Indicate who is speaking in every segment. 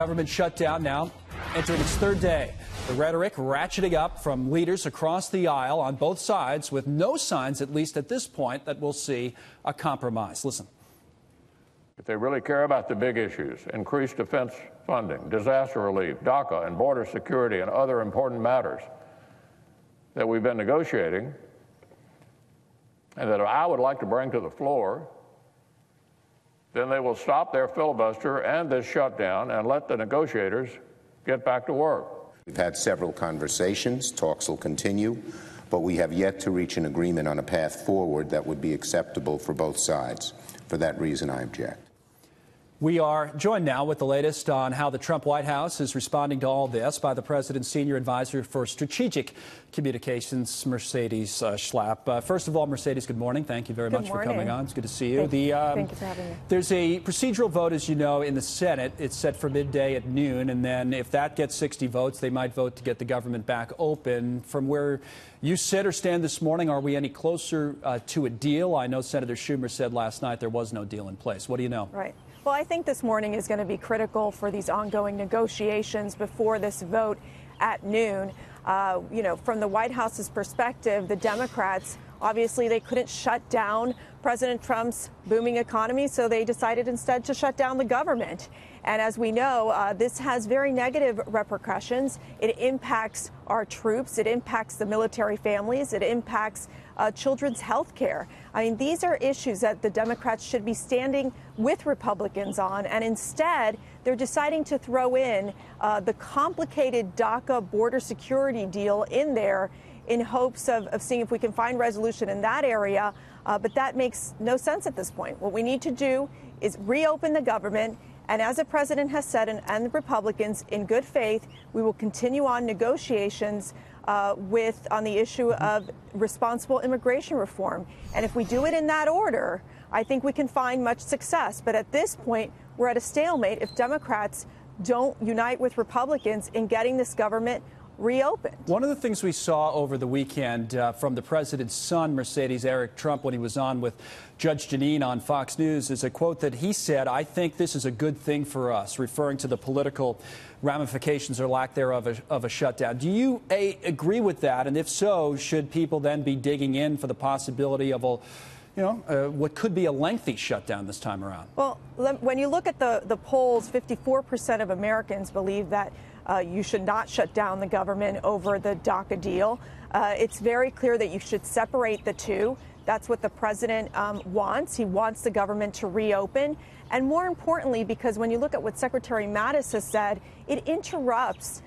Speaker 1: Government shutdown now entering its third day. The rhetoric ratcheting up from leaders across the aisle on both sides, with no signs, at least at this point, that we'll see a compromise. Listen.
Speaker 2: If they really care about the big issues, increased defense funding, disaster relief, DACA, and border security, and other important matters that we've been negotiating, and that I would like to bring to the floor, then they will stop their filibuster and this shutdown and let the negotiators get back to work.
Speaker 3: We've had several conversations. Talks will continue, but we have yet to reach an agreement on a path forward that would be acceptable for both sides. For that reason, I object.
Speaker 1: We are joined now with the latest on how the Trump White House is responding to all this by the president's senior advisor for strategic communications, Mercedes Schlapp. First of all, Mercedes, good morning. Thank you very much for coming on. It's good to see you.
Speaker 4: Thank you for having me.
Speaker 1: There's a procedural vote, as you know, in the Senate. It's set for midday at noon, and then if that gets 60 votes, they might vote to get the government back open. From where you sit or stand this morning, are we any closer to a deal? I know Senator Schumer said last night there was no deal in place. What do you know?
Speaker 4: Right. Well, I think this morning is going to be critical for these ongoing negotiations before this vote at noon. From the White House's perspective, the Democrats, obviously, they couldn't shut down President Trump's booming economy, so they decided instead to shut down the government. And as we know, this has very negative repercussions. It impacts our troops. It impacts the military families. It impacts children's health care. I mean, these are issues that the Democrats should be standing with Republicans on, and instead they're deciding to throw in the complicated DACA border security deal in there in hopes of seeing if we can find resolution in that area. But that makes no sense at this point. What we need to do is reopen the government. And as the president has said, and the Republicans, in good faith, we will continue on negotiations on the issue of responsible immigration reform. And if we do it in that order, I think we can find much success. But at this point, we're at a stalemate if Democrats don't unite with Republicans in getting this government reopened. One
Speaker 1: of the things we saw over the weekend from the president's son, Mercedes, Eric Trump, when he was on with Judge Jeanine on Fox News, is a quote that he said, "I think this is a good thing for us," referring to the political ramifications or lack thereof of a shutdown. Do you, A, agree with that? And if so, should people then be digging in for the possibility of what could be a lengthy shutdown this time around?
Speaker 4: Well, when you look at the polls, 54% of Americans believe that you should not shut down the government over the DACA deal. It's very clear that you should separate the two. That's what the president wants. He wants the government to reopen. And more importantly, because when you look at what Secretary Mattis has said, it interrupts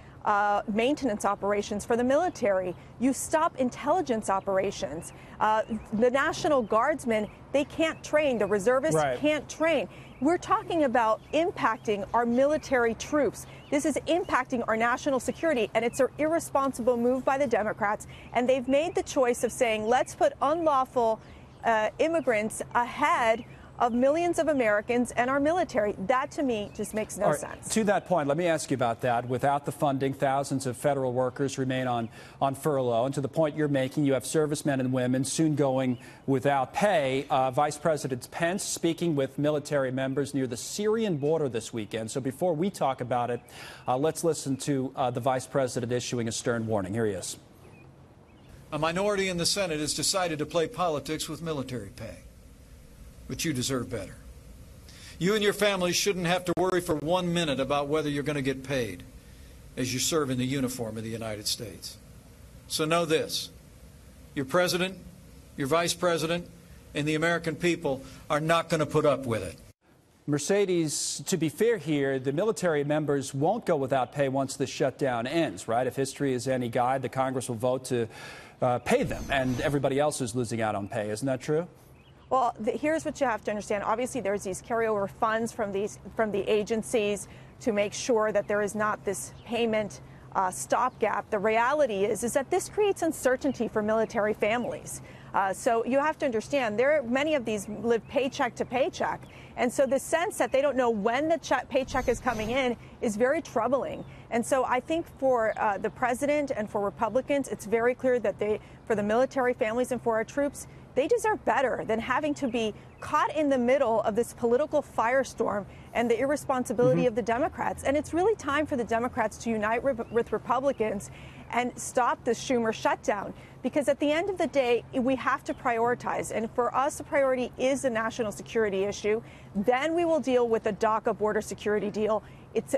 Speaker 4: maintenance operations for the military. You stop intelligence operations. The National Guardsmen, they can't train. The reservists can't train. We're talking about impacting our military troops. This is impacting our national security, and it's an irresponsible move by the Democrats. And they've made the choice of saying, let's put unlawful immigrants ahead of millions of Americans and our military. That, to me, just makes no sense.
Speaker 1: To that point, let me ask you about that. Without the funding, thousands of federal workers remain on furlough. And to the point you're making, you have servicemen and women soon going without pay. Vice President Pence speaking with military members near the Syrian border this weekend. So before we talk about it, let's listen to the vice president issuing a stern warning. Here he is.
Speaker 5: A minority in the Senate has decided to play politics with military pay. But you deserve better. You and your family shouldn't have to worry for 1 minute about whether you're going to get paid as you serve in the uniform of the United States. So know this: your president, your vice president, and the American people are not going to put up with it.
Speaker 1: Mercedes, to be fair here, the military members won't go without pay once the shutdown ends, right? If history is any guide, the Congress will vote to pay them, and everybody else is losing out on pay. Isn't that true?
Speaker 4: Well, here's what you have to understand. Obviously, there's these carryover funds from the agencies to make sure that there is not this payment stopgap. The reality is that this creates uncertainty for military families. So you have to understand, many of these live paycheck to paycheck. And so the sense that they don't know when the paycheck is coming in is very troubling. And so I think for the president and for Republicans, it's very clear that for the military families and for our troops, they deserve better than having to be caught in the middle of this political firestorm and the irresponsibility of the Democrats. And it's really time for the Democrats to unite with Republicans and stop this Schumer shutdown. Because at the end of the day, we have to prioritize. And for us, the priority is the national security issue. Then we will deal with the DACA border security deal. It's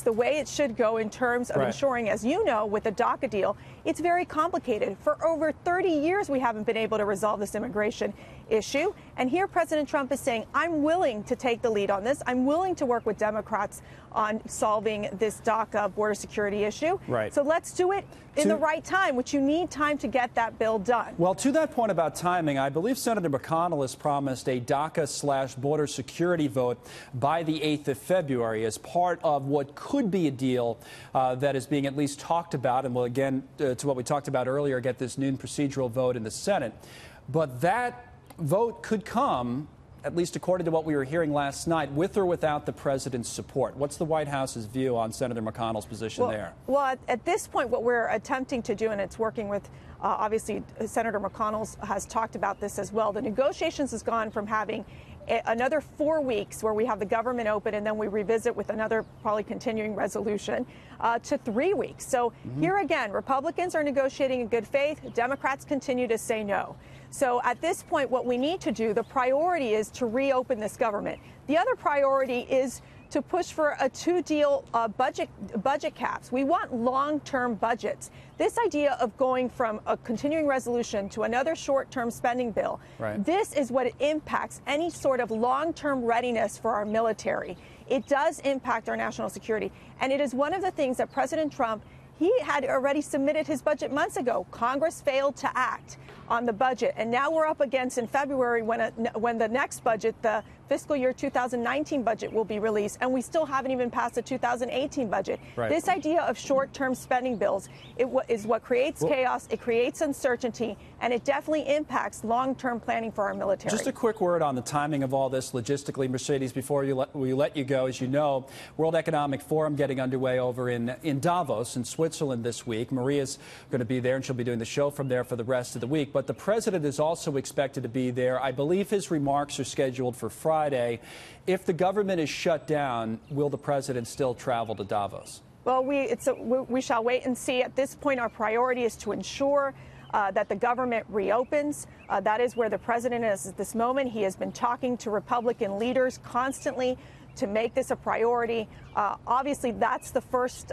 Speaker 4: the way it should go in terms of ensuring, as you know, with the DACA deal, it's very complicated. For over 30 years, we haven't been able to resolve this immigration issue. And here President Trump is saying, I'm willing to take the lead on this. I'm willing to work with Democrats on solving this DACA border security issue. So let's do it in the right time, which you need time to get that bill done.
Speaker 1: Well, to that point about timing, I believe Senator McConnell has promised a DACA/border security vote by the 8th of February as part of what could be a deal that is being at least talked about, and will, again, to what we talked about earlier, get this noon procedural vote in the Senate. But that vote could come, at least according to what we were hearing last night, with or without the president's support. What's the White House's view on Senator McConnell's position there?
Speaker 4: Well, at this point, what we're attempting to do, and it's working with, obviously, Senator McConnell has talked about this as well. The negotiations has gone from having another 4 weeks where we have the government open and then we revisit with another probably continuing resolution to 3 weeks. So here again, Republicans are negotiating in good faith. Democrats continue to say no. So at this point, what we need to do, the priority is to reopen this government. The other priority is to push for a two-deal budget caps. We want long-term budgets. This idea of going from a continuing resolution to another short-term spending bill, this is what impacts any sort of long-term readiness for our military. It does impact our national security. And it is one of the things that President Trump, he had already submitted his budget months ago. Congress failed to act on the budget. And now we're up against in February when the next budget, the fiscal year 2019 budget, will be released. And we still haven't even passed the 2018 budget. This idea of short-term spending bills is what creates chaos. It creates uncertainty. And it definitely impacts long-term planning for our military.
Speaker 1: Just a quick word on the timing of all this logistically, Mercedes, before we let you go. As you know, World Economic Forum getting underway over in Davos in Switzerland this week. Maria's going to be there, and she'll be doing the show from there for the rest of the week. But the president is also expected to be there. I believe his remarks are scheduled for Friday. If the government is shut down, will the president still travel to Davos?
Speaker 4: Well, we shall wait and see. At this point, our priority is to ensure that the government reopens. That is where the president is at this moment. He has been talking to Republican leaders constantly to make this a priority. Obviously, that's the first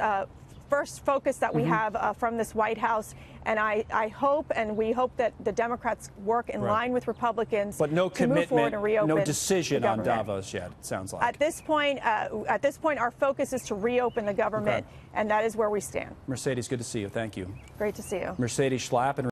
Speaker 4: focus that we have from this White House. And I hope, and we hope, that the Democrats work in line with Republicans
Speaker 1: but no
Speaker 4: to move forward and reopen.
Speaker 1: No decision on Davos yet, it sounds like.
Speaker 4: At this point, our focus is to reopen the government, and that is where we stand.
Speaker 1: Mercedes, good to see you. Thank you.
Speaker 4: Great to see you.
Speaker 1: Mercedes Schlapp.